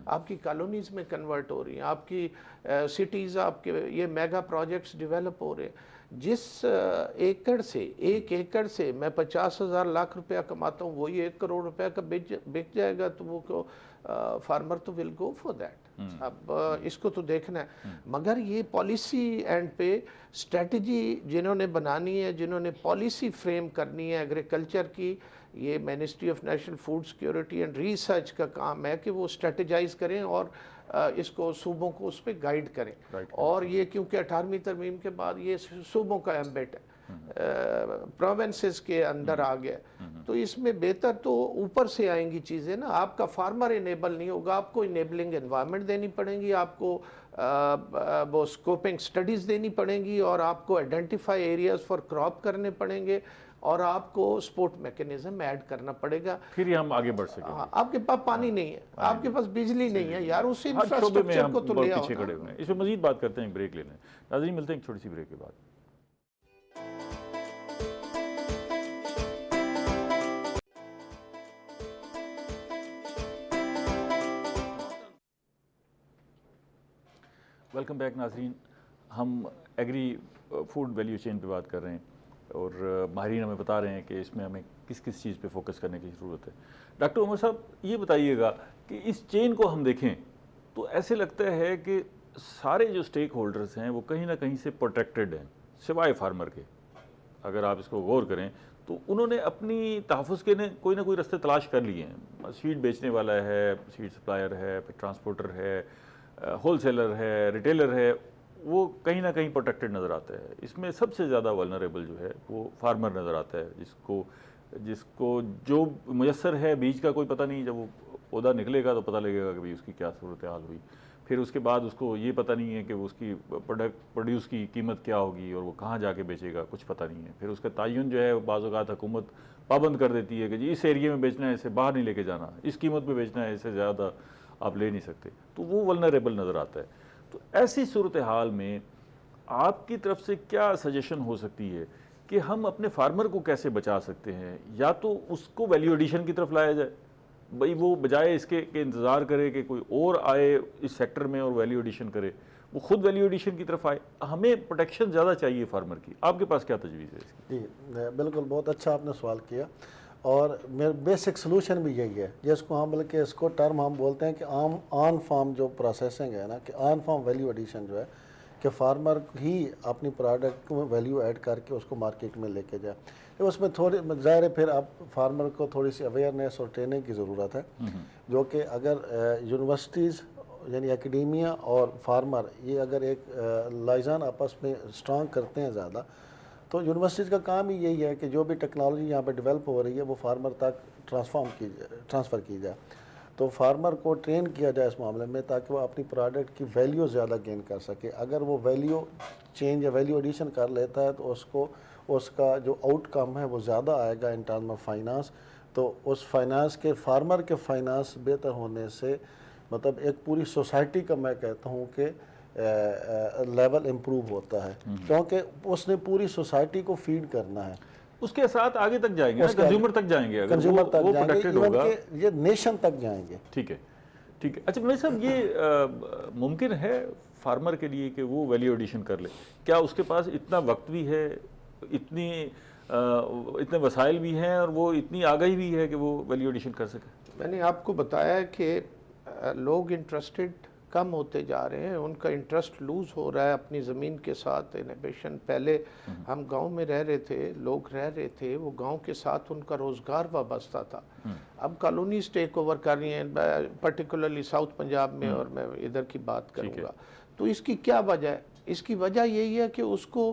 آپ کی کالونیز میں کنورٹ ہو رہی ہیں, آپ کی سٹیز, آپ کے یہ میگا پروجیکٹس ڈیولپ ہو رہے ہیں. جس ایک ایکڑ سے میں 50,000 لاکھ روپیہ کماتا ہوں, وہی 1 کروڑ روپے کا بک جائے گا تو وہ فارمر تو ول گو فور دیٹ. اب اس کو تو دیکھنا ہے, مگر یہ پالیسی اینڈ پہ اسٹریٹجی جنہوں نے بنانی ہے, جنہوں نے پالیسی فریم کرنی ہے ایگریکلچر کی, یہ ministry of national food security and research کا کام ہے کہ وہ اسٹریٹجائز کریں اور اس کو صوبوں کو اس پہ گائیڈ کریں. اور یہ کیونکہ 18ویں ترمیم کے بعد یہ صوبوں کا ایمبٹ ہے, پروونسز کے اندر آ گیا, تو اس میں بہتر تو اوپر سے آئیں گی چیزیں نا. آپ کا فارمر انیبل نہیں ہوگا, آپ کو انیبلنگ انوائرمنٹ دینی پڑیں گی, آپ کو وہ سکوپنگ سٹڈیز دینی پڑیں گی, اور آپ کو آئیڈینٹیفائی ایریاز فار کراپ کرنے پڑیں گے, اور آپ کو سپورٹ میکنزم ایڈ کرنا پڑے گا, پھر یہ ہم آگے بڑھ سکیں. آپ کے پاس پانی نہیں ہے, آپ کے پاس بجلی نہیں ہے یار, اسی انفراسٹرکچر کو تو لے آؤ. پیچھے کھڑے ہوئے ہیں, اس پہ مزید بات کرتے ہیں, بریک لینے. ناظرین ملتے ہیں ایک چھوٹی سی بریک کے بعد. ویلکم بیک ناظرین. ہم ایگری فوڈ ویلیو چین پہ بات کر رہے ہیں, اور ماہرین ہمیں بتا رہے ہیں کہ اس میں ہمیں کس کس چیز پہ فوکس کرنے کی ضرورت ہے. ڈاکٹر عمر صاحب یہ بتائیے گا کہ اس چین کو ہم دیکھیں تو ایسے لگتا ہے کہ سارے جو سٹیک ہولڈرز ہیں وہ کہیں نہ کہیں سے پروٹیکٹڈ ہیں سوائے فارمر کے. اگر آپ اس کو غور کریں تو انہوں نے اپنی تحفظ کے کوئی نہ کوئی رستے تلاش کر لیے ہیں. سیڈ بیچنے والا ہے, سیڈ سپلائر ہے, پھر ٹرانسپورٹر ہے, ہول سیلر ہے, ریٹیلر ہے, وہ کہیں نہ کہیں پروٹیکٹڈ نظر آتا ہے. اس میں سب سے زیادہ ولنریبل جو ہے وہ فارمر نظر آتا ہے, جس کو جو میسر ہے بیج کا کوئی پتہ نہیں, جب وہ پودا نکلے گا تو پتہ لگے گا کہ اس کی کیا صورتحال ہوئی. پھر اس کے بعد اس کو یہ پتہ نہیں ہے کہ اس کی پروڈیوس کی قیمت کیا ہوگی اور وہ کہاں جا کے بیچے گا, کچھ پتہ نہیں ہے. پھر اس کا تعین جو ہے بعض اوقات حکومت پابند کر دیتی ہے کہ جی اس ایریے میں بیچنا ہے, اسے باہر نہیں لے کے جانا, اس قیمت پہ بیچنا ہے, اس سے زیادہ آپ لے نہیں سکتے, تو وہ ولنریبل نظر آتا ہے. تو ایسی صورتحال میں آپ کی طرف سے کیا سجیشن ہو سکتی ہے کہ ہم اپنے فارمر کو کیسے بچا سکتے ہیں؟ یا تو اس کو ویلیو ایڈیشن کی طرف لایا جائے, بھئی وہ بجائے اس کے انتظار کرے کہ کوئی اور آئے اس سیکٹر میں اور ویلیو ایڈیشن کرے, وہ خود ویلیو ایڈیشن کی طرف آئے. ہمیں پروٹیکشن زیادہ چاہیے فارمر کی, آپ کے پاس کیا تجویز ہے اس کی؟ جی بالکل, بہت اچھا آپ نے سوال کیا, اور میرا بیسک سلوشن بھی یہی ہے, جس کو ہم بلکہ اس کو ٹرم ہم بولتے ہیں کہ آن فارم جو پروسیسنگ ہے نا, کہ آن فارم ویلیو ایڈیشن جو ہے کہ فارمر ہی اپنی پروڈکٹ میں ویلیو ایڈ کر کے اس کو مارکیٹ میں لے کے جائے. اس میں تھوڑی ظاہر ہے پھر آپ فارمر کو تھوڑی سی اویئرنیس اور ٹریننگ کی ضرورت ہے, جو کہ اگر یونیورسٹیز یعنی اکیڈیمیا اور فارمر یہ اگر ایک لائزان آپس میں اسٹرانگ کرتے ہیں زیادہ, تو یونیورسٹیز کا کام ہی یہی ہے کہ جو بھی ٹیکنالوجی یہاں پہ ڈیولپ ہو رہی ہے وہ فارمر تک ٹرانسفر کی جائے, تو فارمر کو ٹرین کیا جائے اس معاملے میں تاکہ وہ اپنی پروڈکٹ کی ویلیو زیادہ گین کر سکے. اگر وہ ویلیو چینج یا ویلیو ایڈیشن کر لیتا ہے تو اس کا جو آؤٹ کم ہے وہ زیادہ آئے گا ان ٹرم آف فائنانس. تو اس فائنانس کے فارمر کے فائنانس بہتر ہونے سے مطلب ایک پوری سوسائٹی کا میں کہتا ہوں کہ لیول امپروو ہوتا ہے, کیونکہ اس نے پوری سوسائٹی کو فیڈ کرنا ہے. اس کے اثرات آگے تک جائیں گے, کنزیومر تک جائیں گے, کنزیومر تک جائیں گے, ایون کہ یہ نیشن تک جائیں گے. ٹھیک ہے, ٹھیک ہے. اچھا میں صاحب یہ ممکن ہے فارمر کے لیے کہ وہ ویلیو ایڈیشن کر لے؟ کیا اس کے پاس اتنا وقت بھی ہے, اتنے وسائل بھی ہیں, اور وہ اتنی آگاہی بھی ہے کہ وہ ویلیو ایڈیشن کر سکے؟ میں نے آپ کو بتایا کہ لوگ انٹرسٹڈ کم ہوتے جا رہے ہیں, ان کا انٹرسٹ لوز ہو رہا ہے اپنی زمین کے ساتھ. انیبیشن پہلے ہم گاؤں میں رہ رہے تھے, لوگ رہ رہے تھے, وہ گاؤں کے ساتھ ان کا روزگار وابستہ تھا. اب کالونیز ٹیک اوور کر رہی ہیں, پرٹیکولرلی ساؤتھ پنجاب میں, اور میں ادھر کی بات کروں گا. تو اس کی کیا وجہ ہے؟ اس کی وجہ یہی ہے کہ اس کو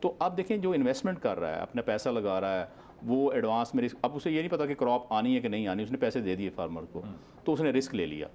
تو آپ دیکھیں جو انویسٹمنٹ کر رہا ہے, اپنا پیسہ لگا رہا ہے, وہ ایڈوانس میں اب اسے یہ نہیں پتا کہ کراپ آنی ہے کہ نہیں آنی, اس نے پیسے دے دیے فارمر کو, تو اس نے رسک لے لیا.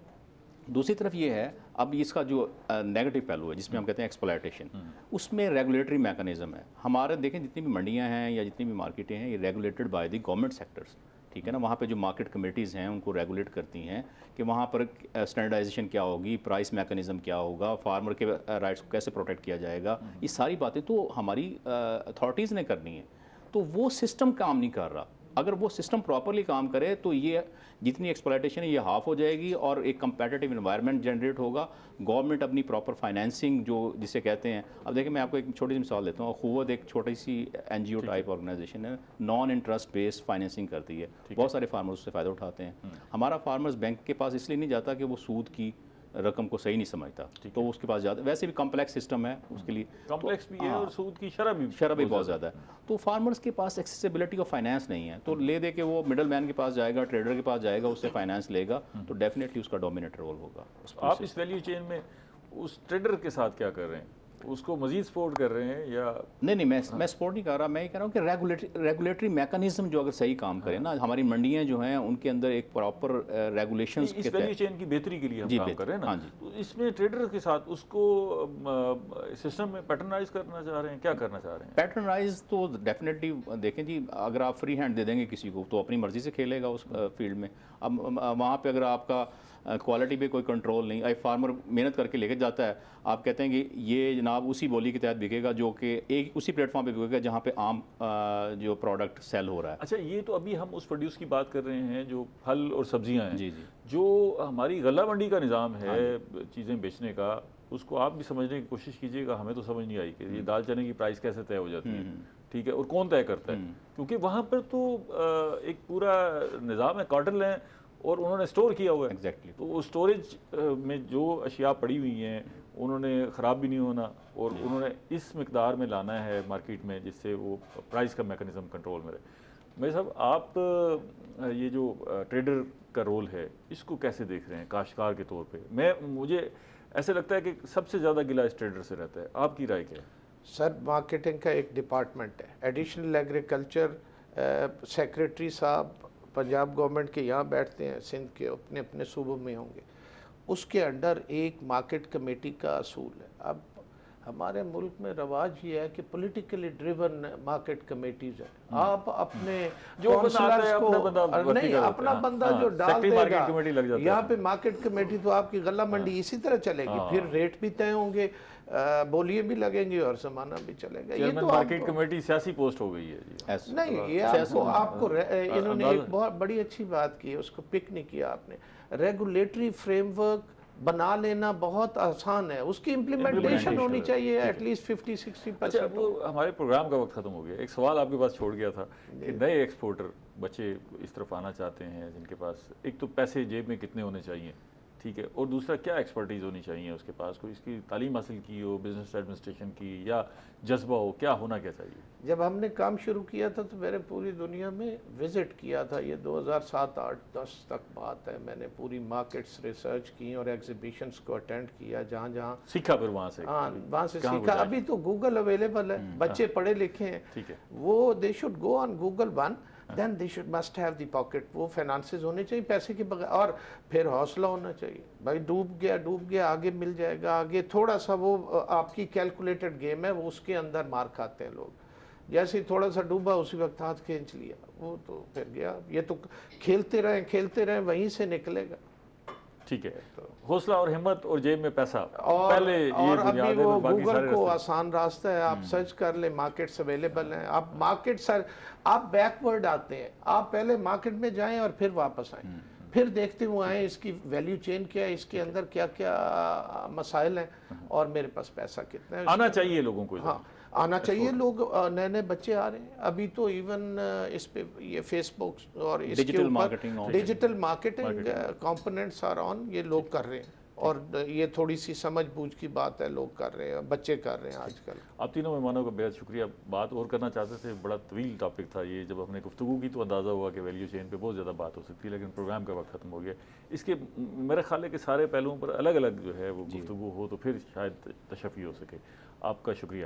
دوسری طرف یہ ہے اب اس کا جو نیگیٹو پہلو ہے جس میں ہم کہتے ہیں ایکسپلائٹیشن, اس میں ریگولیٹری میکانزم ہے. ہمارے دیکھیں جتنی بھی منڈیاں ہیں یا جتنی بھی مارکیٹیں ہیں, یہ regulated by the government sectors, ٹھیک ہے نا. وہاں پہ جو مارکیٹ کمیٹیز ہیں ان کو ریگولیٹ کرتی ہیں کہ وہاں پر اسٹینڈرڈائزیشن کیا ہوگی, پرائس میکانزم کیا ہوگا, فارمر کے رائٹس کو کیسے پروٹیکٹ کیا جائے گا. یہ ساری باتیں تو ہماری اتھارٹیز نے کرنی ہیں. تو وہ سسٹم کام نہیں کر رہا. اگر وہ سسٹم پراپرلی کام کرے تو یہ جتنی ایکسپلائٹیشن ہے یہ ہاف ہو جائے گی اور ایک کمپیٹیٹیو انوائرمنٹ جنریٹ ہوگا. گورنمنٹ اپنی پراپر فائنینسنگ جو جسے کہتے ہیں, اب دیکھیں میں آپ کو ایک چھوٹی سی مثال دیتا ہوں. قوت ایک چھوٹی سی این جی او ٹائپ آرگنائزیشن ہے, نان انٹرسٹ بیسڈ فائنینسنگ کرتی ہے. بہت سارے فارمرز اس سے فائدہ اٹھاتے ہیں. ہمارا فارمرز بینک کے پاس اس لیے نہیں جاتا کہ وہ سود کی رقم کو صحیح نہیں سمجھتا, تو اس کے پاس جاتا. ویسے بھی کمپلیکس سسٹم ہے اس کے لیے, کمپلیکس بھی ہے اور سود کی شرح بھی بہت زیادہ ہے. تو فارمرز کے پاس ایکسیسیبلٹی آف فائنانس نہیں ہے, تو لے دے کے وہ مڈل مین کے پاس جائے گا, ٹریڈر کے پاس جائے گا, اس سے فائنانس لے گا, تو ڈیفینیٹلی اس کا ڈومینیٹ رول ہوگا. آپ اس ویلیو چین میں اس ٹریڈر کے ساتھ کیا کر رہے ہیں, اس کو مزید سپورٹ کر رہے ہیں یا نہیں؟ میں سپورٹ نہیں کر رہا. میں یہ کہہ رہا ہوں کہ ریگولیٹری میکانزم جو اگر صحیح کام کرے نا, ہماری منڈیاں جو ہیں ان کے اندر ایک پراپر ریگولیشنز اس ویلیو چین کی بہتری کے لیے ہم کام کر رہے ہیں نا, تو اس میں ٹریڈر کے ساتھ اس کو سسٹم میں پیٹرنائز کرنا چاہ رہے ہیں, کیا کرنا چاہ رہے ہیں؟ پیٹرنائز تو ڈیفینیٹلی دیکھیں جی, اگر آپ فری ہینڈ دے دیں گے کسی کو تو اپنی مرضی سے کھیلے گا اس فیلڈ میں. اب وہاں پہ اگر آپ کا کوالٹی پہ کوئی کنٹرول نہیں, ایک فارمر محنت کر کے لے کے جاتا ہے, آپ کہتے ہیں کہ یہ جناب اسی بولی کے تحت بکے گا جو کہ ایک اسی پلیٹ فارم پہ بکے گا جہاں پہ عام جو پروڈکٹ سیل ہو رہا ہے. اچھا, یہ تو ابھی ہم اس پروڈیوس کی بات کر رہے ہیں جو پھل اور سبزیاں ہیں. جی جی, جو ہماری غلہ منڈی کا نظام ہے چیزیں بیچنے کا, اس کو آپ بھی سمجھنے کی کوشش کیجیے گا. ہمیں تو سمجھ نہیں آئی کہ یہ دال چنے کی پرائس کیسے طے ہو جاتی ہے, ٹھیک ہے, اور کون طے کرتا ہے, کیونکہ وہاں پر تو ایک پورا نظام ہے, کارٹل ہیں اور انہوں نے سٹور کیا ہوا ہے. ایگزیکٹلی. تو وہ سٹوریج میں جو اشیاء پڑی ہوئی ہیں انہوں نے خراب بھی نہیں ہونا, اور انہوں نے اس مقدار میں لانا ہے مارکیٹ میں جس سے وہ پرائس کا میکانزم کنٹرول میں رہے. میں صاحب, آپ یہ جو ٹریڈر کا رول ہے اس کو کیسے دیکھ رہے ہیں کاشتکار کے طور پہ؟ مجھے ایسے لگتا ہے کہ سب سے زیادہ گلہ اس ٹریڈر سے رہتا ہے. آپ کی رائے کیا ہے؟ سر, مارکیٹنگ کا ایک ڈپارٹمنٹ ہے, ایڈیشنل ایگریکلچر سیکریٹری صاحب پنجاب گورنمنٹ کے یہاں بیٹھتے ہیں, سندھ کے اپنے اپنے صوبوں میں ہوں گے, اس کے انڈر ایک مارکیٹ کمیٹی کا اصول ہے. اب ہمارے ملک میں رواج یہ ہے کہ پولیٹیکلی ڈریون مارکیٹ کمیٹیز ہیں. آپ اپنے جو کونسلرز کو نہیں, اپنا بندہ جو ڈال دے گا یہاں پہ مارکیٹ کمیٹی, تو آپ کی غلہ منڈی اسی طرح چلے گی, پھر ریٹ بھی طے ہوں گے, بولیے بھی لگیں گے اور زمانہ بھی چلے گا. یہ تو مارکیٹ کمیٹی سیاسی پوسٹ ہو گئی ہے جی. نہیں, یہ آپ کو انہوں نے ایک بہت بڑی اچھی بات کی ہے, اس کو پک نہیں کیا آپ نے. ریگولیٹری فریم ورک بنا لینا بہت آسان ہے, اس کی امپلیمنٹیشن ہونی چاہیے ایٹ لیسٹ 50-60%. اچھا, وہ ہمارے پروگرام کا وقت ختم ہو گیا. ایک سوال آپ کے پاس چھوڑ گیا تھا کہ نئے ایکسپورٹر بچے اس طرف آنا چاہتے ہیں جن کے پاس ایک تو پیسے جیب میں کتنے ہونے چاہیے, ٹھیک ہے, اور دوسرا کیا ایکسپرٹیز ہونی چاہیے اس کے پاس, کوئی اس کی تعلیم حاصل کی ہو, بزنس ایڈمنسٹریشن کی, یا جذبہ ہو, کیا ہونا کیا چاہیے؟ جب ہم نے کام شروع کیا تھا تو میں نے پوری دنیا میں وزٹ کیا تھا, یہ 2007, 8, 10 تک بات ہے. میں نے پوری مارکیٹس ریسرچ کی اور ایگزیبیشنز کو اٹینڈ کیا, جہاں جہاں سیکھا, پھر وہاں سے سیکھا. ابھی تو گوگل اویلیبل ہے, بچے پڑھے لکھے ہیں, ٹھیک ہے, وہ they should go on Google one, then they should must have the pocket. وہ فائنانسز ہونے چاہیے پیسے کے بغیر, اور پھر حوصلہ ہونا چاہیے. بھائی ڈوب گیا, آگے مل جائے گا, آگے تھوڑا سا وہ آپ کی کیلکولیٹڈ گیم ہے, وہ اس کے اندر مار کھاتے ہیں لوگ. جیسے تھوڑا سا ڈوبا اسی وقت ہاتھ کھینچ لیا, وہ تو پھر گیا. یہ تو کھیلتے رہیں وہیں سے نکلے گا. ٹھیک ہے, حوصلہ اور ہمت اور جیب میں پیسہ, اور ابھی وہ گوگل کو آسان راستہ ہے, آپ سرچ کر لیں, مارکیٹس اویلیبل ہیں. آپ بیکورڈ آتے ہیں, آپ پہلے مارکیٹ میں جائیں اور پھر واپس آئیں, پھر دیکھتے ہوئے آئیں اس کی ویلیو چین کیا ہے, اس کے اندر کیا کیا مسائل ہیں, اور میرے پاس پیسہ کتنا ہے. آنا چاہیے لوگوں کو, ہاں آنا چاہیے. لوگ نئے نئے بچے آ رہے ہیں ابھی تو, ایون اس پہ یہ فیس بک اور اس کے اوپر digital marketing components are on, یہ لوگ کر رہے ہیں, اور یہ تھوڑی سی سمجھ بوجھ کی بات ہے, لوگ کر رہے ہیں, بچے کر رہے ہیں آج کل. آپ تینوں مہمانوں کا بہت شکریہ. بات اور کرنا چاہتے تھے, بڑا طویل ٹاپک تھا یہ, جب ہم نے گفتگو کی تو اندازہ ہوا کہ ویلیو چین پہ بہت زیادہ بات ہو سکتی ہے, لیکن پروگرام کا وقت ختم ہو گیا. اس کے میرے خیال ہے کہ سارے پہلوؤں پر الگ الگ جو ہے وہ گفتگو ہو تو پھر شاید تشفی ہو سکے. آپ کا شکریہ.